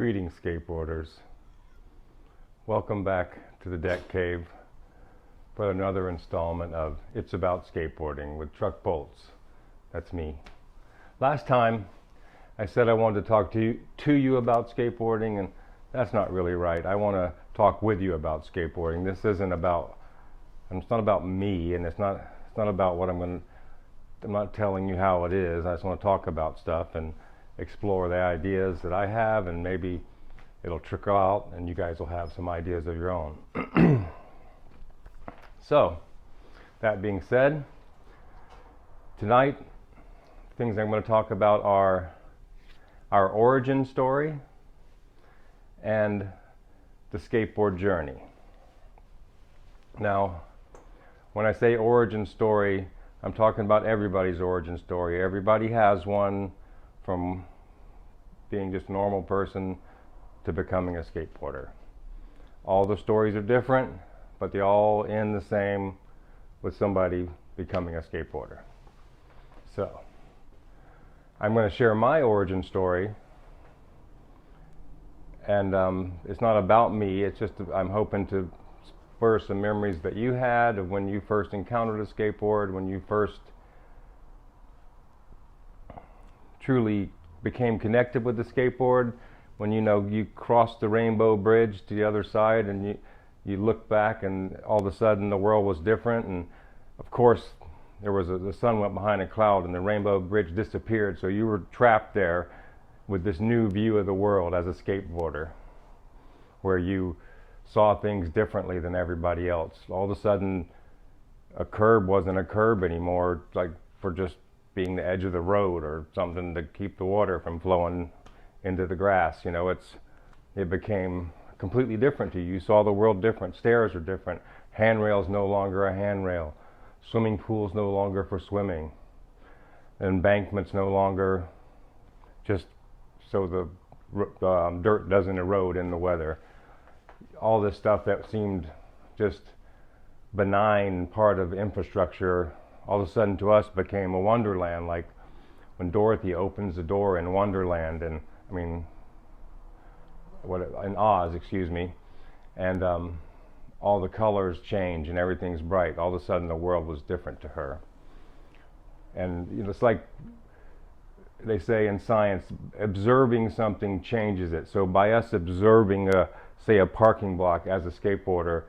Greetings, skateboarders. Welcome back to the Deck Cave for another installment of It's About Skateboarding with Truck Bolts. That's me. Last time I said I wanted to talk to you about skateboarding, and that's not really right. I want to talk with you about skateboarding. This isn't about, it's not about me, and it's not about what I'm not telling you how it is. I just want to talk about stuff and explore the ideas that I have, and maybe it'll trickle out and you guys will have some ideas of your own. So, that being said, tonight things I'm going to talk about are our origin story and the skateboard journey. Now, when I say origin story, I'm talking about everybody's origin story. Everybody has one, from being just a normal person to becoming a skateboarder. All the stories are different, but they all end the same with somebody becoming a skateboarder. So, I'm going to share my origin story, and it's not about me, it's just I'm hoping to spur some memories that you had of when you first encountered a skateboard, when you first truly became connected with the skateboard, when you crossed the Rainbow Bridge to the other side and you look back and all of a sudden the world was different, and of course there was the sun went behind a cloud and the Rainbow Bridge disappeared, so you were trapped there with this new view of the world as a skateboarder, where you saw things differently than everybody else. All of a sudden a curb wasn't a curb anymore, like for just being the edge of the road or something to keep the water from flowing into the grass. It became completely different to you. You saw the world different. Stairs are different. Handrails no longer a handrail. Swimming pools no longer for swimming. Embankments no longer just so the dirt doesn't erode in the weather. All this stuff that seemed just benign part of infrastructure, all of a sudden to us became a wonderland, like when Dorothy opens the door in Wonderland, and in Oz, and all the colors change and everything's bright. All of a sudden the world was different to her. And it's like they say in science, observing something changes it. So by us observing say a parking block as a skateboarder,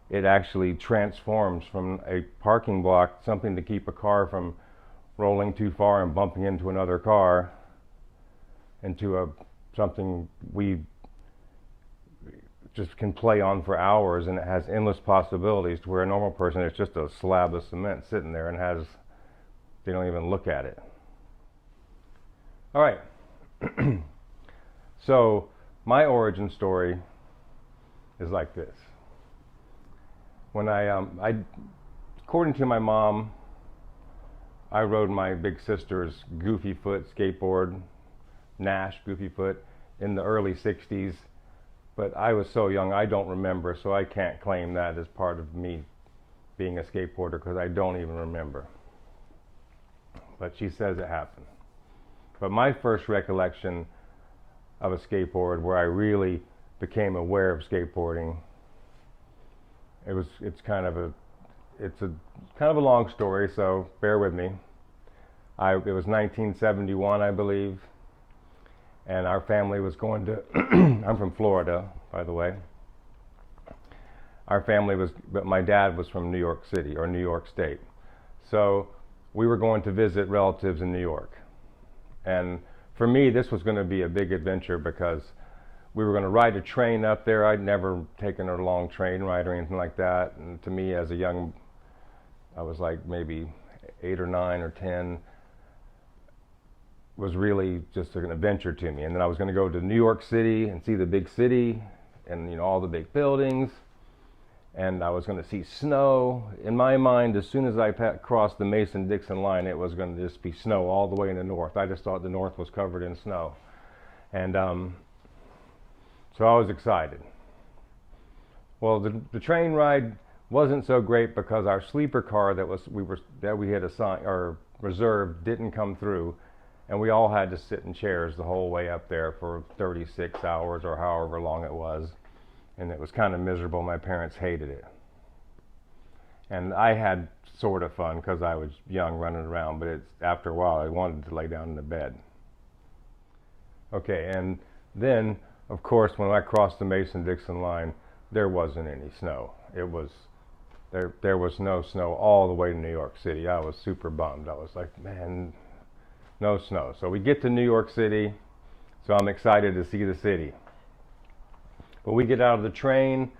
it actually transforms from a parking block, something to keep a car from rolling too far and bumping into another car, into something we just can play on for hours, and it has endless possibilities, to where a normal person, it's just a slab of cement sitting there and they don't even look at it. All right. So my origin story is like this. When according to my mom, I rode my big sister's Goofy Foot skateboard, Nash Goofy Foot, in the early 60s, but I was so young I don't remember, so I can't claim that as part of me being a skateboarder, because I don't even remember. But she says it happened. But my first recollection of a skateboard, where I really became aware of skateboarding, it's kind of a long story, so bear with me. It was 1971, I believe, and our family was going to I'm from Florida, by the way. But my dad was from New York City, or New York State. So we were going to visit relatives in New York. And for me, this was going to be a big adventure, because we were going to ride a train up there. I'd never taken a long train ride or anything like that. And to me, as a young, I was like maybe 8 or 9 or 10, was really just an adventure to me. And then I was going to go to New York City and see the big city and all the big buildings. And I was going to see snow. In my mind, as soon as I crossed the Mason-Dixon line, it was going to just be snow all the way in the north. I just thought the north was covered in snow. And so I was excited. Well, the train ride wasn't so great, because our sleeper car that we had assigned or reserved didn't come through, And we all had to sit in chairs the whole way up there for 36 hours or however long it was. And it was kind of miserable. My parents hated it. And I had sort of fun because I was young running around, but after a while I wanted to lay down in the bed. Okay, and then, of course, when I crossed the Mason-Dixon line, there wasn't any snow. There was no snow all the way to New York City. I was super bummed. I was like, man, no snow. So we get to New York City, so I'm excited to see the city. But we get out of the train,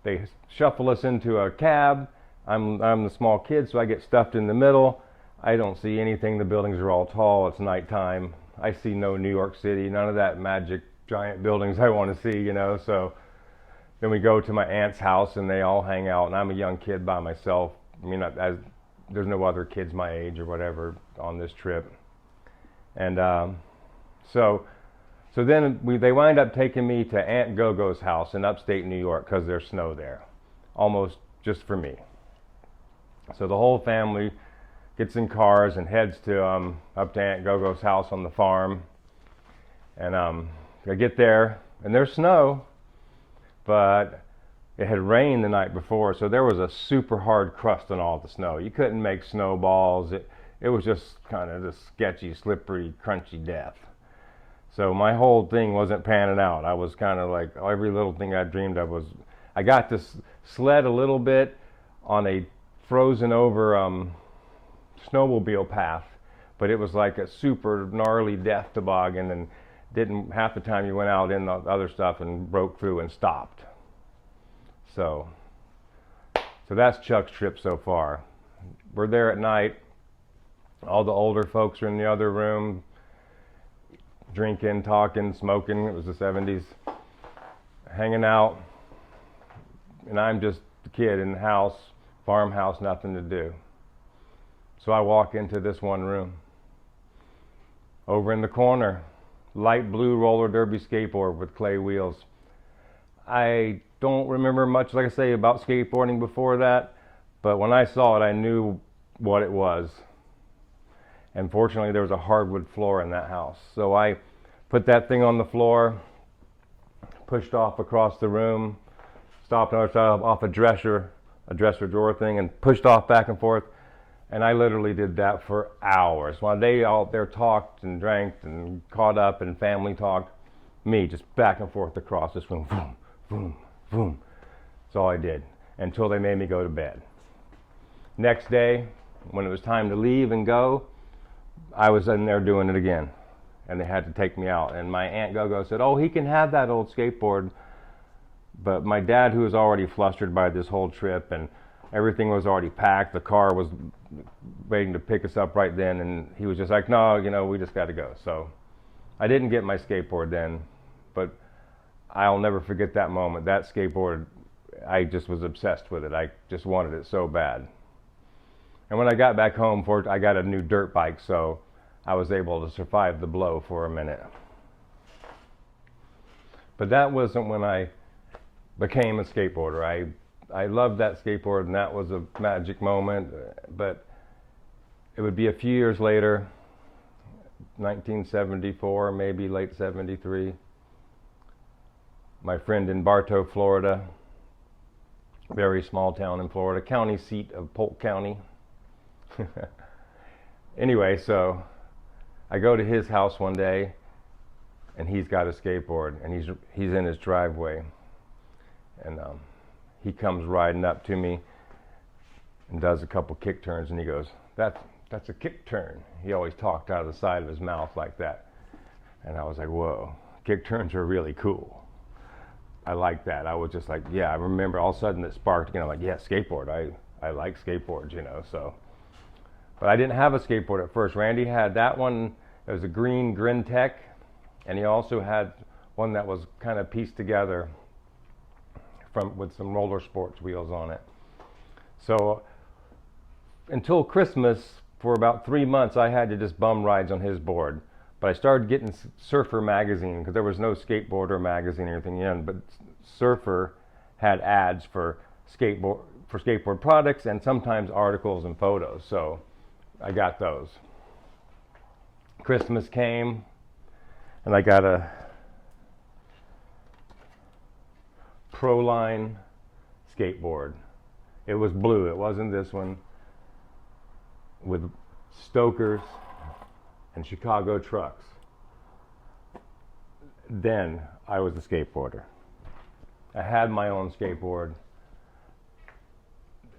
they shuffle us into a cab. I'm the small kid, so I get stuffed in the middle. I don't see anything. The buildings are all tall. It's nighttime. I see no New York City, none of that magic giant buildings I want to see, you know. So then we go to my aunt's house, and they all hang out, and I'm a young kid by myself. I mean, there's no other kids my age or whatever on this trip. And so then they wind up taking me to Aunt Gogo's house in upstate New York because there's snow there, almost just for me. So the whole family gets in cars and heads to up to Aunt Gogo's house on the farm. And I get there, and there's snow, but it had rained the night before, so there was a super hard crust on all the snow. You couldn't make snowballs. It was just kind of this sketchy, slippery, crunchy death. So my whole thing wasn't panning out. I was kind of like, every little thing I dreamed of was, I got to sled a little bit on a frozen over snowmobile path, but it was like a super gnarly death toboggan, and half the time you went out in the other stuff and broke through and stopped. So that's Chuck's trip so far. We're there at night. All the older folks are in the other room, drinking, talking, smoking. It was the 70s. Hanging out. And I'm just the kid in the house, farmhouse, nothing to do. So I walk into this one room. Over in the corner, light blue roller derby skateboard with clay wheels. I don't remember much, like I say, about skateboarding before that, but when I saw it, I knew what it was. And fortunately, there was a hardwood floor in that house. So I put that thing on the floor, pushed off across the room, stopped on the other side off a dresser drawer thing, and pushed off back and forth. And I literally did that for hours. While they out there talked and drank and caught up and family talked, me just back and forth across this room, boom, boom, boom. That's all I did until they made me go to bed. Next day, when it was time to leave and go, I was in there doing it again, and they had to take me out. And my Aunt Gogo said, "Oh, he can have that old skateboard." But my dad, who was already flustered by this whole trip, and everything was already packed, the car was waiting to pick us up right then, and he was just like, "No, you know, we just got to go." So I didn't get my skateboard then, but I'll never forget that moment. That skateboard, I just was obsessed with it. I just wanted it so bad. And when I got back home, I got a new dirt bike, so I was able to survive the blow for a minute. But that wasn't when I became a skateboarder. I loved that skateboard, and that was a magic moment. But it would be a few years later, 1974, maybe late 73. My friend in Bartow, Florida, very small town in Florida, county seat of Polk County. Anyway, so I go to his house one day, and he's got a skateboard, and he's in his driveway, and he comes riding up to me and does a couple kick turns, and he goes, "That's a kick turn." He always talked out of the side of his mouth like that, and I was like, "Whoa, kick turns are really cool." I like that. I was just like, yeah, I remember all of a sudden it sparked, you know, like, yeah, skateboard. I like skateboards, you know, so. But I didn't have a skateboard at first. Randy had that one. It was a green Grin Tech, and he also had one that was kind of pieced together with some roller sports wheels on it. So until Christmas, for about 3 months, I had to just bum rides on his board. But I started getting Surfer magazine, because there was no skateboarder magazine or anything in, but Surfer had ads for skateboard products and sometimes articles and photos. So I got those. Christmas came, and I got a Proline skateboard. It was blue, it wasn't this one, with Stokers and Chicago trucks. Then I was a skateboarder. I had my own skateboard.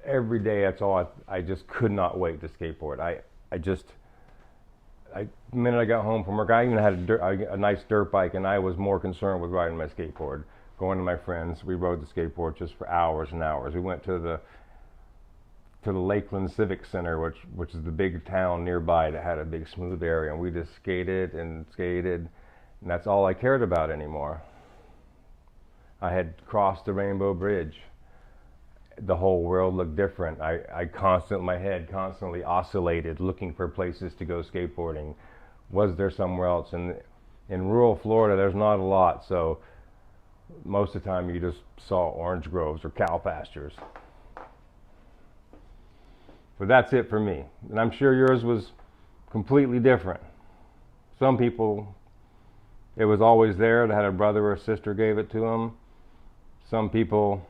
Every day, that's all I just could not wait to skateboard. The minute I got home from work, I even had a nice dirt bike, and I was more concerned with riding my skateboard. Going to my friends, we rode the skateboard just for hours and hours. We went to the Lakeland Civic Center, which is the big town nearby that had a big smooth area, and we just skated, and that's all I cared about anymore. I had crossed the Rainbow Bridge. The whole world looked different. My head constantly oscillated, looking for places to go skateboarding. Was there somewhere else? And in rural Florida, there's not a lot, so most of the time you just saw orange groves or cow pastures. But that's it for me. And I'm sure yours was completely different. Some people, it was always there. They had a brother or a sister gave it to them. Some people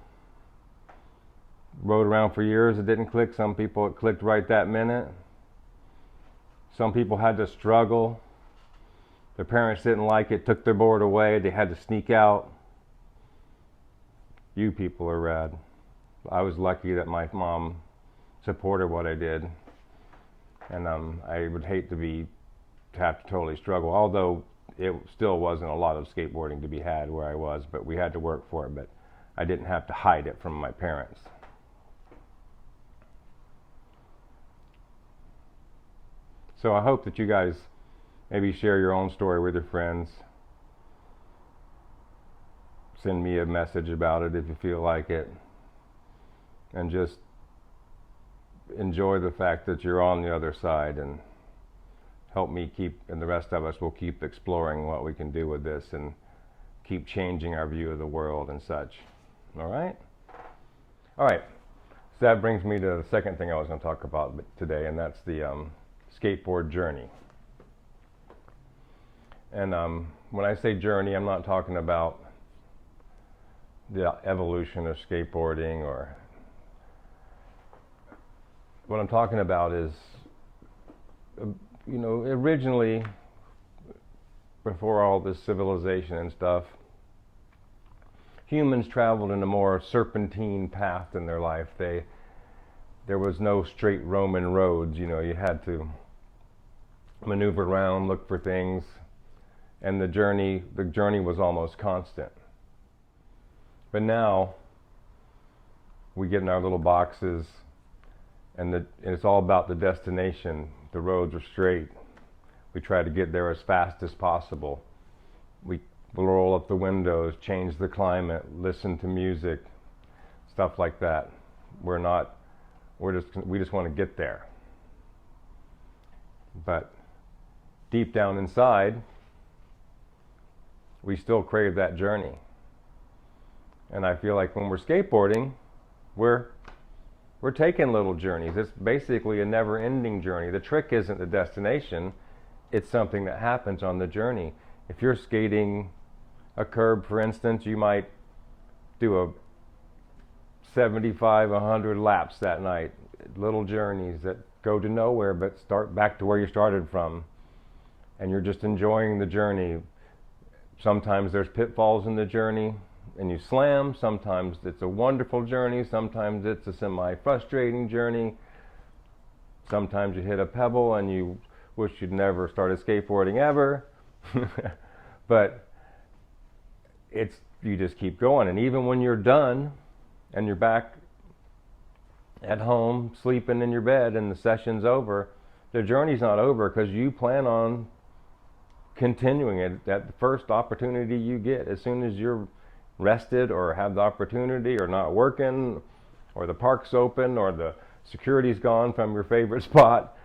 rode around for years, it didn't click. Some people, it clicked right that minute. Some people had to struggle. Their parents didn't like it, took their board away. They had to sneak out. You people are rad. I was lucky that my mom supported what I did. And I would hate to have to totally struggle, although it still wasn't a lot of skateboarding to be had where I was, but we had to work for it. But I didn't have to hide it from my parents. So I hope that you guys maybe share your own story with your friends. Send me a message about it if you feel like it. And just enjoy the fact that you're on the other side, and help me and the rest of us will keep exploring what we can do with this and keep changing our view of the world and such. All right? All right. So that brings me to the second thing I was going to talk about today, and that's the skateboard journey. And when I say journey, I'm not talking about the evolution of skateboarding, or what I'm talking about is, originally, before all this civilization and stuff, humans traveled in a more serpentine path in their life. There was no straight Roman roads. You had to maneuver around, look for things, and the journey was almost constant. But now we get in our little boxes, and it's all about the destination. The roads are straight. We try to get there as fast as possible. We roll up the windows, change the climate, listen to music, stuff like that. We just want to get there. But deep down inside, we still crave that journey. And I feel like when we're skateboarding, we're taking little journeys. It's basically a never-ending journey. The trick isn't the destination, it's something that happens on the journey. If you're skating a curb, for instance, you might do a 75, 100 laps that night. Little journeys that go to nowhere but start back to where you started from. And you're just enjoying the journey. Sometimes there's pitfalls in the journey and you slam. Sometimes it's a wonderful journey. Sometimes it's a semi-frustrating journey. Sometimes you hit a pebble and you wish you'd never started skateboarding ever. But you just keep going. And even when you're done and you're back at home sleeping in your bed and the session's over, the journey's not over, because you plan on continuing it at the first opportunity you get. As soon as you're rested or have the opportunity, or not working, or the park's open, or the security's gone from your favorite spot,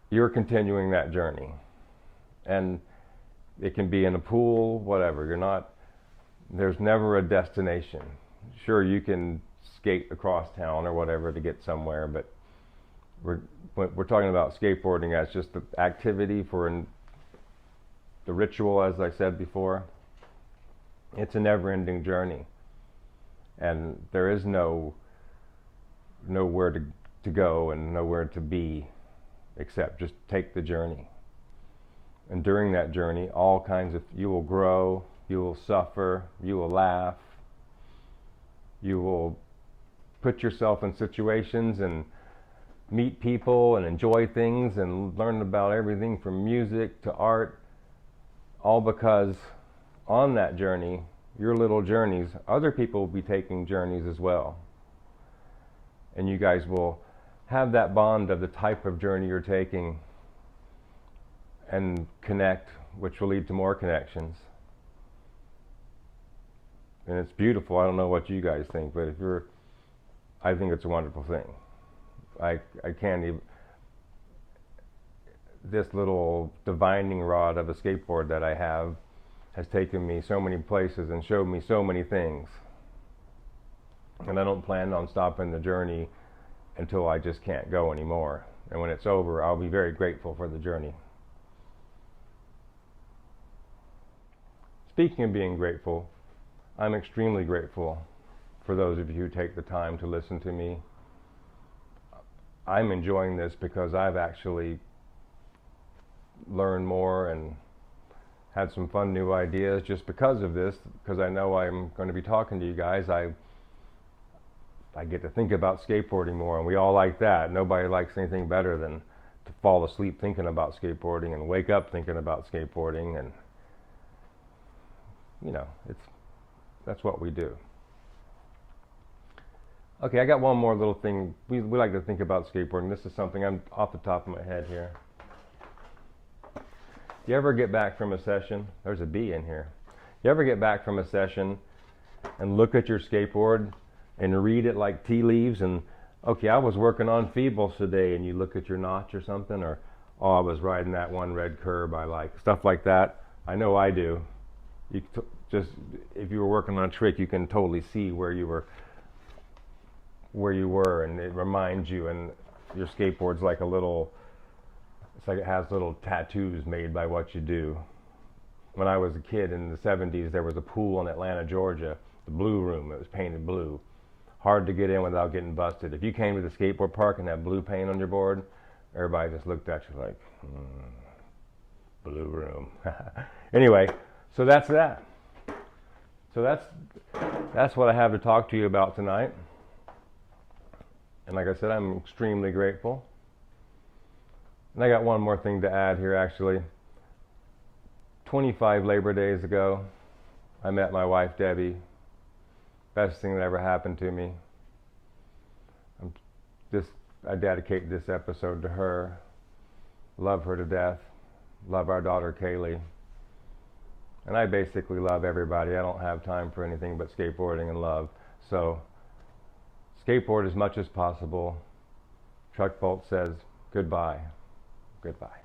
you're continuing that journey. And it can be in a pool, whatever. There's never a destination. Sure, you can skate across town or whatever to get somewhere, but we're talking about skateboarding as just the activity for the ritual, as I said before. It's a never-ending journey, and there is nowhere to go and nowhere to be except just take the journey. And during that journey, you will grow, you will suffer, you will laugh, you will put yourself in situations and meet people and enjoy things and learn about everything from music to art, all because on that journey, your little journeys, other people will be taking journeys as well. And you guys will have that bond of the type of journey you're taking and connect, which will lead to more connections. And it's beautiful. I don't know what you guys think, but I think it's a wonderful thing. I can't even, this little divining rod of a skateboard that I have has taken me so many places and showed me so many things. And I don't plan on stopping the journey until I just can't go anymore. And when it's over, I'll be very grateful for the journey. Speaking of being grateful, I'm extremely grateful for those of you who take the time to listen to me. I'm enjoying this because I've actually learned more and had some fun new ideas just because of this, because I know I'm going to be talking to you guys. I get to think about skateboarding more, and we all like that. Nobody likes anything better than to fall asleep thinking about skateboarding and wake up thinking about skateboarding, and you know, that's what we do. Okay, I got one more little thing. We like to think about skateboarding. This is something I'm off the top of my head here. You ever get back from a session? There's a bee in here. You ever get back from a session and look at your skateboard and read it like tea leaves, and okay, I was working on feebles today, and you look at your notch or something, or oh, I was riding that one red curb I like, stuff like that. I know I do. Just if you were working on a trick, you can totally see where you were, and it reminds you. And your skateboard's like it's like it has little tattoos made by what you do. When I was a kid in the 70s, there was a pool in Atlanta, Georgia, the Blue Room. It was painted blue. Hard to get in without getting busted. If you came to the skateboard park and had blue paint on your board, everybody just looked at you like, Blue Room. Anyway, so that's that. So that's what I have to talk to you about tonight. And like I said, I'm extremely grateful. And I got one more thing to add here, actually. 25 Labor Days ago, I met my wife, Debbie. Best thing that ever happened to me. I dedicate this episode to her. Love her to death. Love our daughter, Kaylee. And I basically love everybody. I don't have time for anything but skateboarding and love. So, skateboard as much as possible. Chuck Bolt says, goodbye. Goodbye.